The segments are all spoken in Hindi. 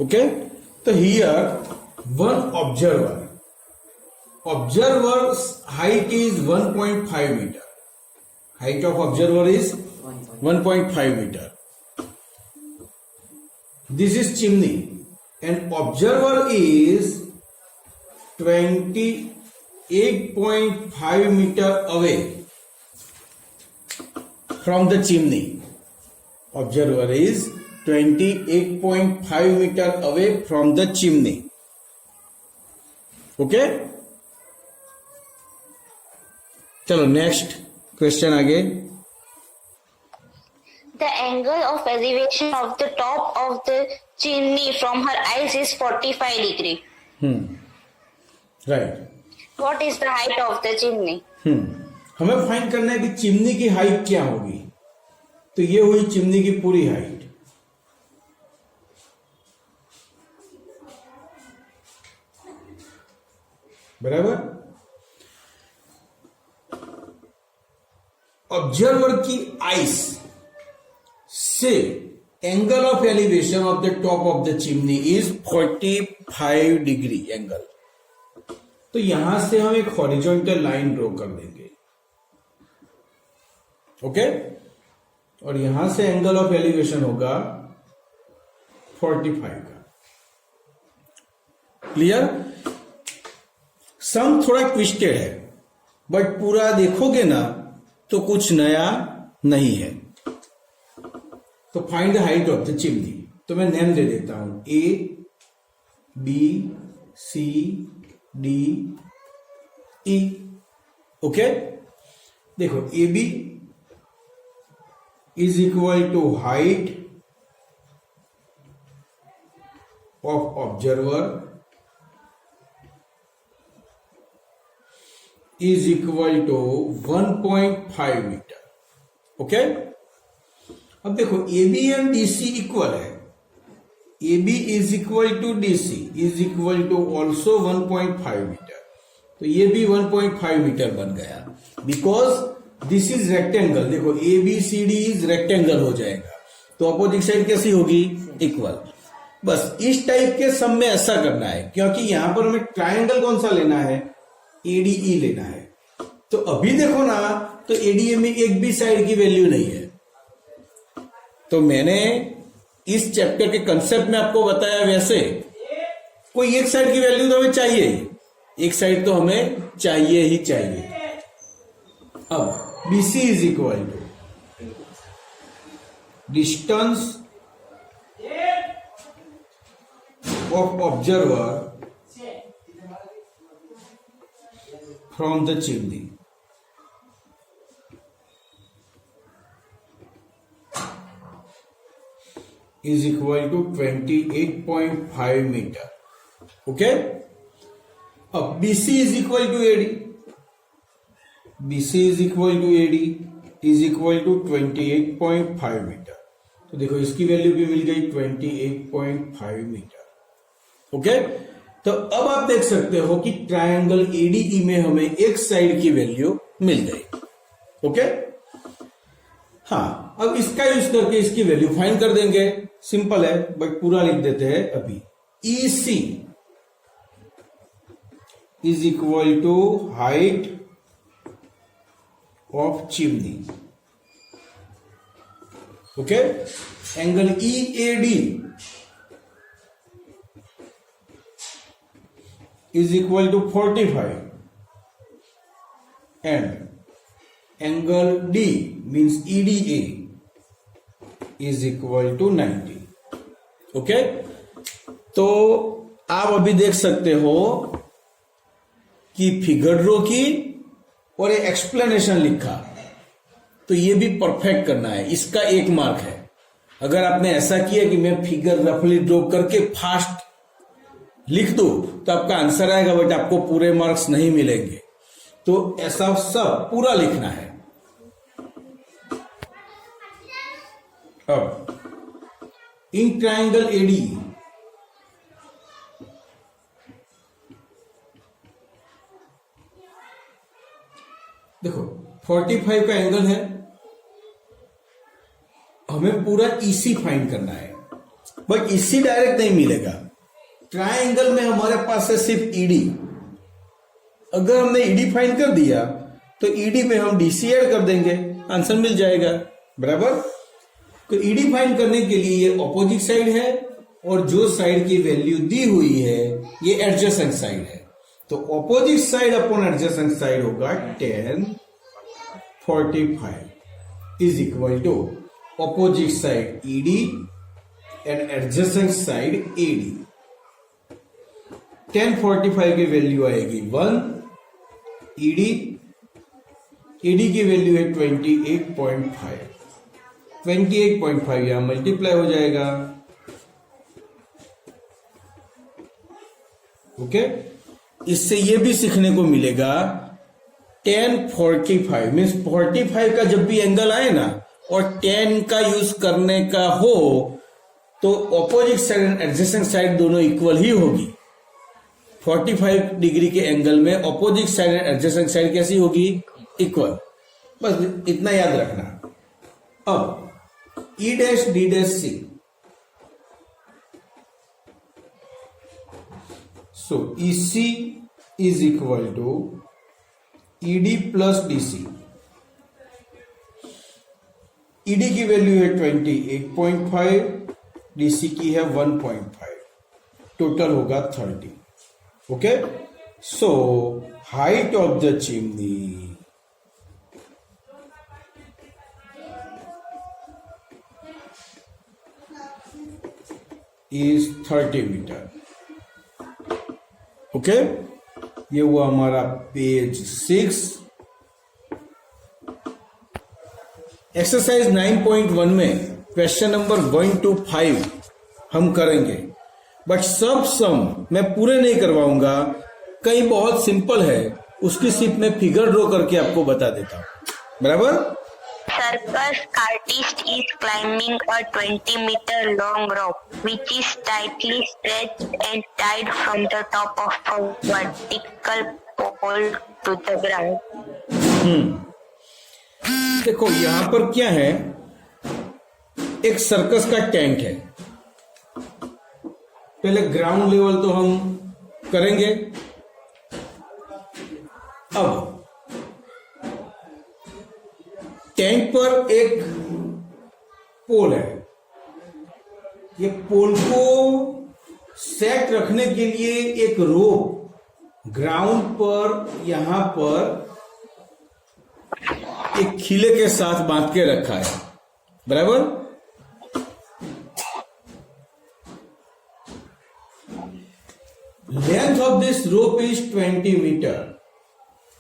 Okay, so here one observer's height is 1.5 meter. Height of observer is 1.5 meter. This is chimney and observer is 28.5 meter away from the chimney. Observer is 28.5 meter away from the chimney. Okay, चलो नेक्स्ट क्वेश्चन आगे. The angle of elevation of the top of the chimney from her eyes is 45 degree. Right. What is the height of the chimney? हमें फाइंड करना है कि चिमनी की हाइट क्या होगी. तो ये हुई चिमनी की पूरी हाइट. बराबर. ऑब्जर्वर की आइस से angle of elevation of the top of the chimney is 45 degree angle. तो यहां से हम एक हॉरिजॉन्टल लाइन ड्रॉ कर देंगे. ओके, और यहां से एंगल ऑफ एलिवेशन होगा 45 का. क्लियर. सम थोड़ा ट्विस्टेड है बट पूरा देखोगे ना तो कुछ नया नहीं है. तो find the height of the chimney. तो मैं नेम दे देता हूं A B C D E. Okay, देखो AB is equal to height of observer is equal to 1.5 metre. Okay, अब देखो AB एंड DC इक्वल है. AB is equal to DC is equal to also 1.5 metre. तो ये भी 1.5 मीटर बन गया बिकॉज दिस इज रेक्टेंगल. देखो ABCD इज रेक्टेंगल हो जाएगा. तो अपोजिट साइड कैसी होगी? इक्वल. बस इस टाइप के सम में ऐसा करना है क्योंकि यहां पर हमें ट्राइंगल कौन सा लेना है? ADE लेना है. तो अभी देखो ना, तो ADE में एक भी साइड की वैल्यू नहीं है. तो मैंने इस चैप्टर के कंसेप्ट में आपको बताया वैसे कोई एक साइड की वैल्यू तो हमें चाहिए ही. एक साइड तो हमें चाहिए ही चाहिए. अब BC is equal to distance of observer from the chimney. Is equal to 28.5 meter. Okay. अब BC is equal to AD. BC is equal to AD is equal to 28.5 meter. तो देखो इसकी वैल्यू भी मिल गई 28.5 मीटर. ओके, तो अब आप देख सकते हो कि ट्रायंगल ADE में हमें एक साइड की वैल्यू मिल गई. ओके, हाँ, अब इसका यूज करके इसकी वैल्यू फाइंड कर देंगे. सिंपल है बट पूरा लिख देते हैं अभी. EC is equal to height of chimney. Okay, angle EAD is equal to 45 and angle D means EDA is equal to 90. Okay, तो आप अभी देख सकते हो कि फिगर ड्रॉ की और एक एक्सप्लेनेशन लिखा. तो ये भी परफेक्ट करना है. इसका 1 मार्क है. अगर आपने ऐसा किया कि मैं फिगर रफली ड्रॉ करके फास्ट लिख दो तो आपका आंसर आएगा बट आपको पूरे मार्क्स नहीं मिलेंगे. तो ऐसा सब पूरा लिखना है. अब इन ट्रायंगल ADE देखो 45 का एंगल है. हमें पूरा EC फाइंड करना है बट इससे डायरेक्ट नहीं मिलेगा। ट्राइंगल में हमारे पास है सिर्फ ईडी। अगर हमने ईडी फाइंड कर दिया तो ईडी में हम डीसी ऐड कर देंगे, आंसर मिल जाएगा। बराबर। तो ईडी फाइंड करने के लिए ये ऑपोजिट साइड है और जो साइड की वैल्यू दी हुई है ये एडजेसेंट साइड है। तो opposite side upon adjacent side होगा 10 45 is equal to opposite side ED and adjacent side AD. 1045 की वैल्यू आएगी 1, ईडी की वैल्यू है 28.5। 28.5 यहां मल्टीप्लाई हो जाएगा। ओके, इससे ये भी सीखने को मिलेगा 1045 मीन्स 45 का जब भी एंगल आए ना और 10 का यूज करने का हो तो opposite side and adjacent side दोनों इक्वल ही होगी। 45 डिग्री के एंगल में opposite side and adjacent side कैसी होगी? इक्वल। बस इतना याद रखना। अब E dash D dash C, so EC is equal to ED plus DC। ED की वैल्यू है 28.5, DC की है 1.5, टोटल होगा 30। Okay, so height of the chimney is 30 metre. Okay, ये हुआ हमारा पेज 6। एक्सरसाइज 9.1 में क्वेश्चन नंबर 1 to 5 हम करेंगे, बट सब सम मैं पूरे नहीं करवाऊंगा। कई बहुत सिंपल है, उसकी सिर्फ मैं फिगर ड्रॉ करके आपको बता देता हूं। बराबर। Circus artist is climbing a 20-meter long rope, which is tightly stretched and tied from the top of a vertical pole to the ground. देखो यहां पर क्या है, एक सर्कस का टेंट है। पहले ग्राउंड लेवल तो हम करेंगे। अब टेंट पर एक पोल है। ये पोल को सेट रखने के लिए एक रोप ग्राउंड पर यहां पर एक खिले के साथ बांध के रखा है। बराबर। Length of this rope is 20 metre.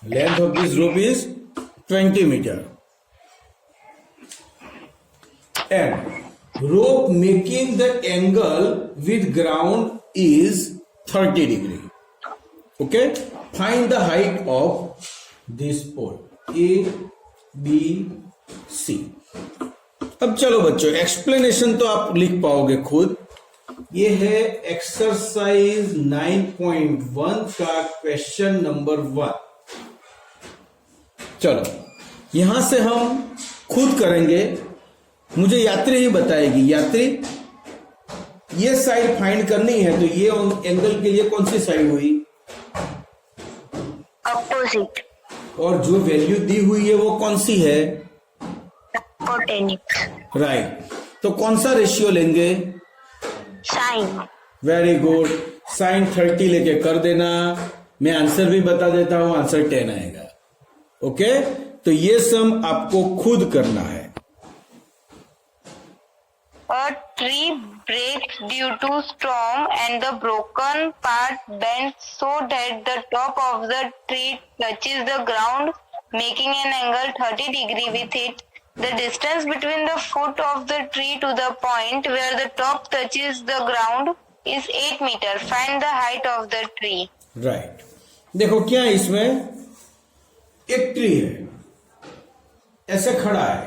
Length of this rope is 20 metre and rope making the angle with ground is 30 degree. Okay, find the height of this pole A, B, C. अब चलो बच्चों, एक्सप्लेनेशन तो आप लिख पाओगे खुद। ये है एक्सरसाइज 9.1 का क्वेश्चन नंबर 1। चलो यहां से हम खुद करेंगे, मुझे यात्री ही बताएगी। यात्री, ये साइड फाइंड करनी है तो ये एंगल के लिए कौन सी साइड हुई? Opposite. और जो वैल्यू दी हुई है वो कौन सी है? Hypotenuse. राइट। तो कौन सा रेशियो लेंगे? Sine. Very good. साइन 30 लेके कर देना। मैं आंसर भी बता देता हूं, आंसर 10 आएगा। ओके, तो ये सम आपको खुद करना है। A tree breaks due to storm and the broken part bends so that the top of the tree touches the ground, making an angle 30 degree with it. The distance between the foot of the tree to the point where the top touches the ground is 8 meter. Find the height of the tree. Right. देखो क्या है, इसमें एक ट्री है, ऐसे खड़ा है,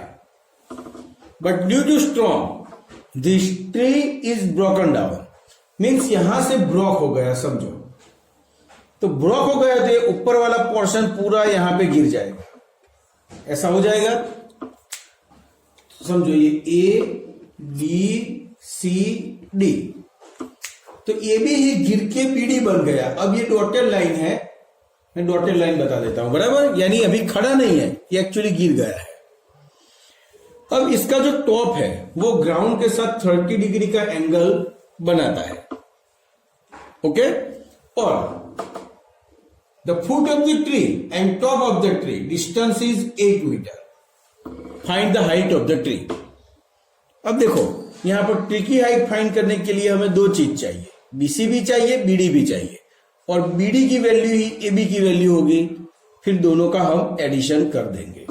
but due to strong this tree is broken down. Means यहां से ब्लॉक हो गया, समझो। तो ब्लॉक हो गया तो ये ऊपर वाला पोर्शन पूरा यहां पे गिर जाएगा, ऐसा हो जाएगा। समझो ये A, B, सी डी। तो ए बी ही गिर के बी डी बन गया। अब ये डॉटेड लाइन है, मैं डॉटेड लाइन बता देता हूं, बराबर, यानी अभी खड़ा नहीं है, ये एक्चुअली गिर गया है। अब इसका जो टॉप है वो ग्राउंड के साथ 30 डिग्री का एंगल बनाता है, ओके। और the foot of the tree and top of the tree distance is 8 metre. Find the height of the tree. अब देखो यहां पर ट्री की हाइट फाइंड करने के लिए हमें दो चीज चाहिए, बीसी भी चाहिए, बीडी भी चाहिए, और बीडी की वैल्यू ही एबी की वैल्यू होगी, फिर दोनों का हम एडिशन कर देंगे,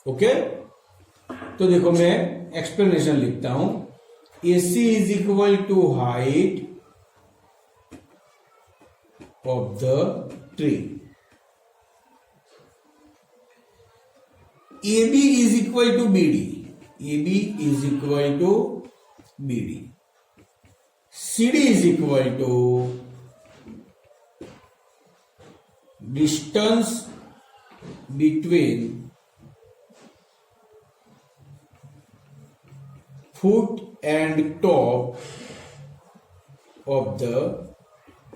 ओके। तो देखो मैं एक्सप्लेनेशन लिखता हूं, AC is equal to height of the tree, AB is equal to BD, AB is equal to BD, CD is equal to distance between foot and top of the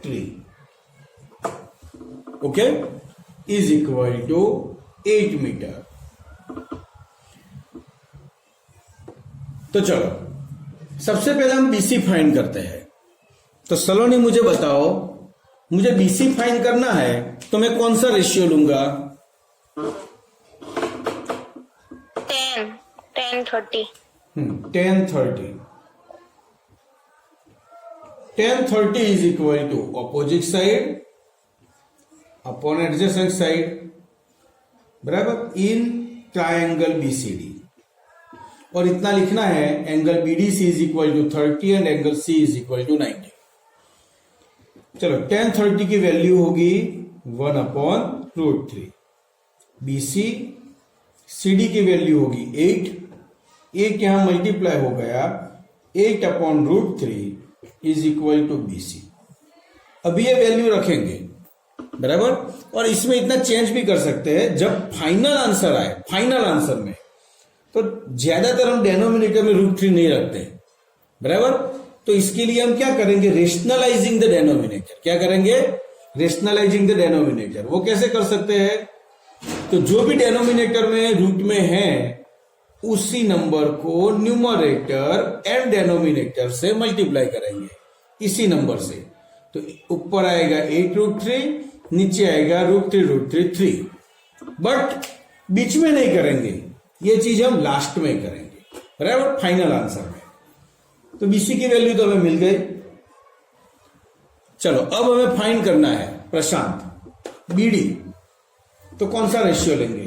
tree, okay, is equal to 8 meter। तो चलो सबसे पहले हम BC फाइंड करते हैं। तो सलोनी मुझे बताओ, मुझे BC फाइंड करना है तो मैं कौन सा रेशियो लूंगा? 10-30। 10-30। 10-30 is equal to opposite side upon adjacent side, बराबर, इन ट्रायंगल BCD। और इतना लिखना है, angle BDC is equal to 30 and angle C is equal to 90। चलो 10-30 की वैल्यू होगी 1/√3। BC CD की वैल्यू होगी 8, 8 यहां मल्टीप्लाई हो गया, 8/√3 इज इक्वल टू BC। अभी ये वैल्यू रखेंगे, बराबर, और इसमें इतना चेंज भी कर सकते हैं। जब फाइनल आंसर आए, फाइनल आंसर में, तो ज्यादातर हम डेनोमिनेटर में √3 नहीं रखते, बराबर। तो इसके लिए हम क्या करेंगे, रेशनलाइजिंग द डेनोमिनेटर। क्या करेंगे, रेशनलाइजिंग द डेनोमिनेटर। वो कैसे कर सकते हैं, तो जो भी डेनोमिनेटर में रूट में है उसी नंबर को न्यूमरेटर एंड डेनोमिनेटर से मल्टीप्लाई करेंगे, इसी नंबर से। तो ऊपर आएगा 8√3, नीचे आएगा √3 3। बट बीच में नहीं करेंगे, ये चीज हम लास्ट में करेंगे, बराबर, फाइनल आंसर में। तो BC की वैल्यू तो हमें मिल गई। चलो अब हमें फाइंड करना है प्रशांत BD। तो कौन सा रेशियो लेंगे?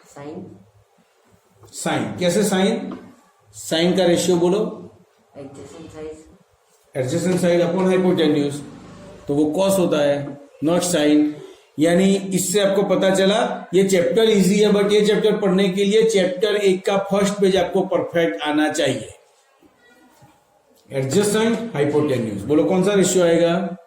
साइन। साइन कैसे? साइन का रेशियो बोलो। Adjacent side. Adjacent side upon hypotenuse, तो वो कॉस होता है, नॉट साइन। यानी इससे आपको पता चला ये चैप्टर इजी है, बट ये चैप्टर पढ़ने के लिए चैप्टर 1 का फर्स्ट पेज आपको परफेक्ट आना चाहिए। एडजेसेंट हाइपोटेन्यूज, बोलो कौन सा रेशियो आएगा?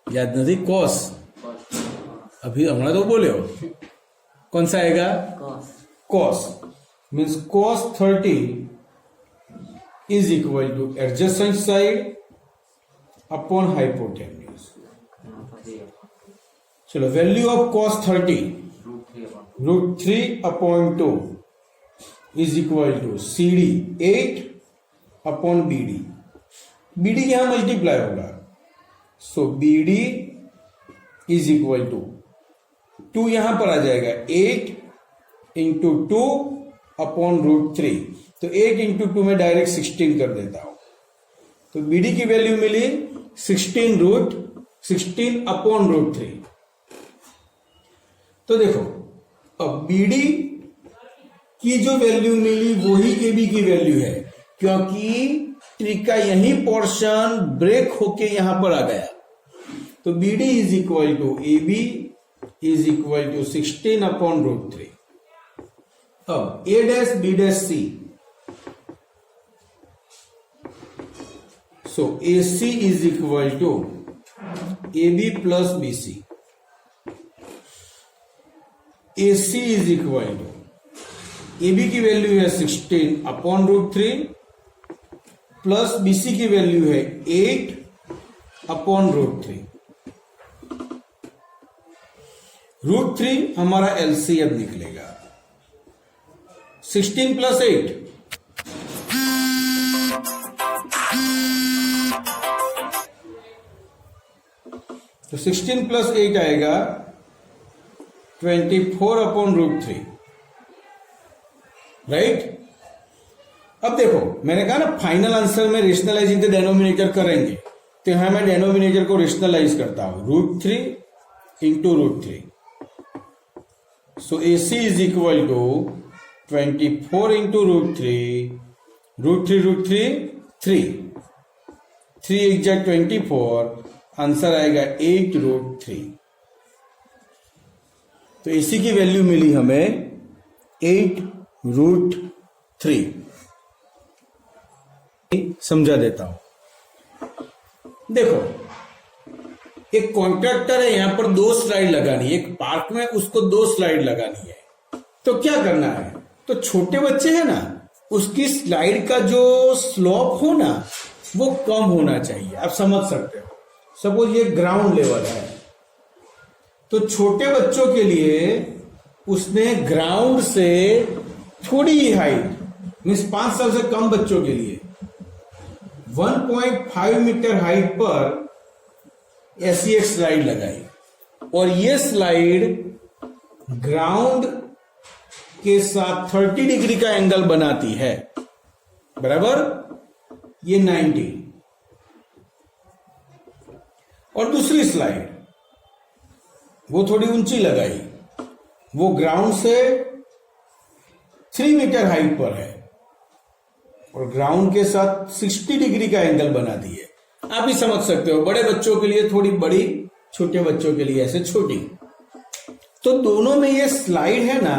याद नहीं? कॉस। अभी हमारा तो बोले हो, कौन सा आएगा? Cos. Means cos 30 is equal to adjacent side upon hypotenuse। चलो value of cos 30 √3/2 is equal to CD 8/BD। BD यहां मल्टीप्लाई होगा, सो BD इज इक्वल टू 2 यहां पर आ जाएगा, 8 × 2/√3। तो 8 × 2 में डायरेक्ट 16 कर देता हूं। तो BD की वैल्यू मिली 16/√3। तो देखो अब BD की जो वैल्यू मिली वही AB की वैल्यू है, क्योंकि ट्री का यही पोर्शन ब्रेक होके यहां पर आ गया। तो BD is equal to AB is equal to 16/√3। अब A', B', C, so AC is equal to AB plus BC। AC is equal to, AB की वैल्यू है 16 अपॉन √3 प्लस BC की वैल्यू है 8 अपॉन √3। √3 हमारा LCM निकलेगा 16 प्लस 8, तो 16 प्लस 8 आएगा 24 अपॉन √3, राइट। अब देखो मैंने कहा ना फाइनल आंसर में रेशनलाइजिंग द डेनोमिनेटर करेंगे, तो यहां मैं डेनोमिनेटर को रेशनलाइज करता हूं, √3 into √3। So AC is equal to 24 into √3, 3 exact 24, answer आएगा 8 √3। तो AC की वैल्यू मिली हमें 8 √3। समझा देता हूं, देखो एक कॉन्ट्रैक्टर है, यहां पर 2 स्लाइड लगानी है, एक पार्क में उसको 2 स्लाइड लगानी है, तो क्या करना है, तो छोटे बच्चे हैं ना, उसकी स्लाइड का जो स्लोप हो ना वो कम होना चाहिए। आप समझ सकते हो, सपोज ये ग्राउंड लेवल है, तो छोटे बच्चों के लिए उसने ग्राउंड से थोड़ी ही हाइट, मीन्स 5 साल से कम बच्चों के लिए 1.5 मीटर हाइट पर ऐसी एक स्लाइड लगाई, और ये स्लाइड ग्राउंड के साथ 30 डिग्री का एंगल बनाती है, बराबर, ये 90। और दूसरी स्लाइड वो थोड़ी ऊंची लगाई, वो ग्राउंड से 3 मीटर हाइट पर है और ग्राउंड के साथ 60 डिग्री का एंगल बनाती है। आप भी समझ सकते हो, बड़े बच्चों के लिए थोड़ी बड़ी, छोटे बच्चों के लिए ऐसे छोटी। तो दोनों में ये स्लाइड है ना,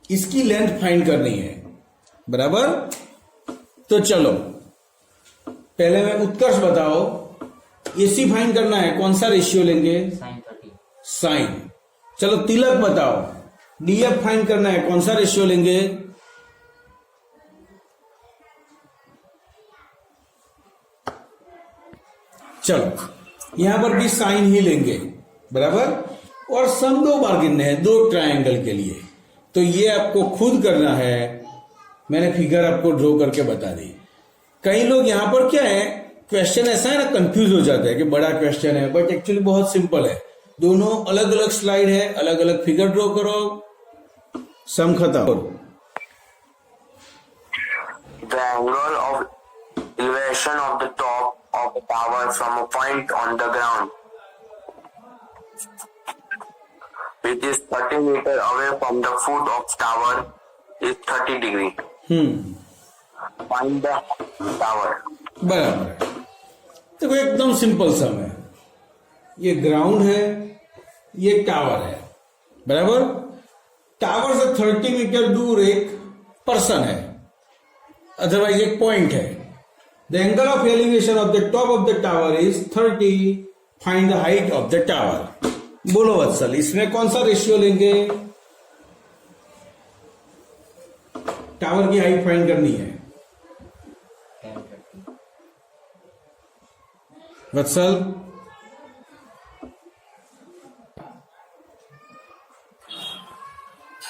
इसकी लेंथ फाइंड करनी है, बराबर। तो चलो पहले मैं उत्कर्ष बताओ, AC फाइंड करना है, कौन सा रेशियो लेंगे, Sin 30. साइन। चलो तिलक बताओ, DF फाइंड करना है, कौन सा रेशियो लेंगे, चलो यहां पर भी साइन ही लेंगे, बराबर। और सम 2 बार गिनने हैं 2 ट्रायंगल के लिए, तो ये आपको खुद करना है, मैंने फिगर आपको ड्रॉ करके बता दी। कई लोग यहां पर क्या है, क्वेश्चन ऐसा है ना, कंफ्यूज हो जाता है कि बड़ा क्वेश्चन है, बट एक्चुअली बहुत सिंपल है। दोनों अलग अलग स्लाइड है, अलग अलग फिगर ड्रॉ करो, सम खत्म। The angle of elevation of the top of a tower from a point on the ground, which is 30 meters away from the foot of tower, is 30 degree. Find the tower. बराबर है। देखो एकदम सिंपल सम है, ये ग्राउंड है, ये टावर है, बराबर। टावर से 30 मीटर दूर एक पर्सन है, अदरवाइज एक पॉइंट है। The angle of elevation of the top of the tower is 30, find the height of the tower. बोलो वत्सल, इसमें कौन सा रेशियो लेंगे, टावर की हाइट फाइंड करनी है, 10, 30. वत्सल।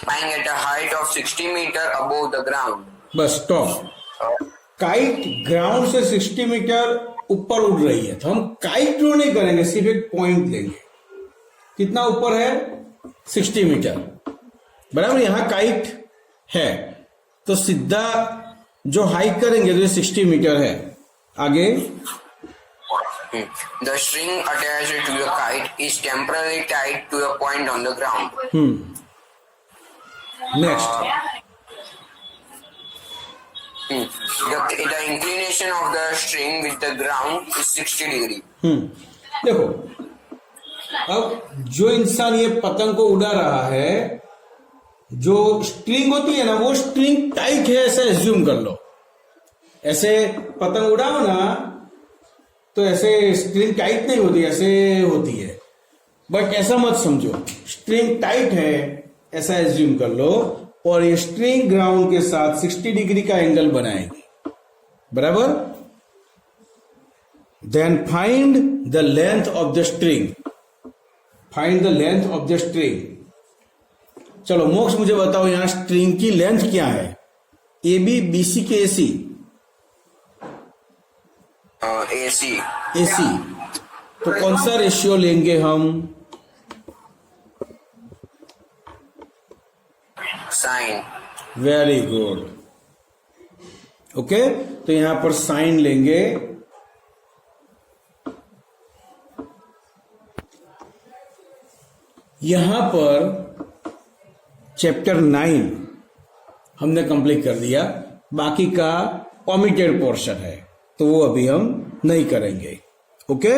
Lying at a height of 60 meters above the ground. Bus stop. Kite ground से 60 मीटर ऊपर उड़ रही है, तो हम काइट ड्रॉ नहीं करेंगे, सिर्फ एक पॉइंट लेंगे। कितना ऊपर है, 60 मीटर, बराबर। यहां काइट है, तो सीधा जो हाइट करेंगे तो ये 60 मीटर है। आगे, The string attached to the kite is temporarily tied to a point on the ground. Next, The inclination of the string with the ground is 60 degree. देखो अब जो इंसान ये पतंग को उड़ा रहा है, जो स्ट्रिंग होती है ना, वो स्ट्रिंग टाइट है, ऐसा एज्यूम कर लो। ऐसे पतंग उड़ाओ ना, तो ऐसे स्ट्रिंग टाइट नहीं होती, ऐसे होती है। बट ऐसा मत समझो, स्ट्रिंग टाइट है ऐसा एज्यूम कर लो, और ये स्ट्रिंग ग्राउंड के साथ 60 डिग्री का एंगल बनाएगी, बराबर। Then find the length of the string, find the length of the string. चलो मोक्ष मुझे बताओ यहां स्ट्रिंग की लेंथ क्या है, ए बी बी सी के ए सी? AC. ए सी। तो कौन सा रेशियो लेंगे हम? Sine. Very good. ओके, तो यहां पर साइन लेंगे। यहां पर चैप्टर 9 हमने कंप्लीट कर दिया, बाकी का ओमिटेड पोर्शन है, तो वो अभी हम नहीं करेंगे। ओके।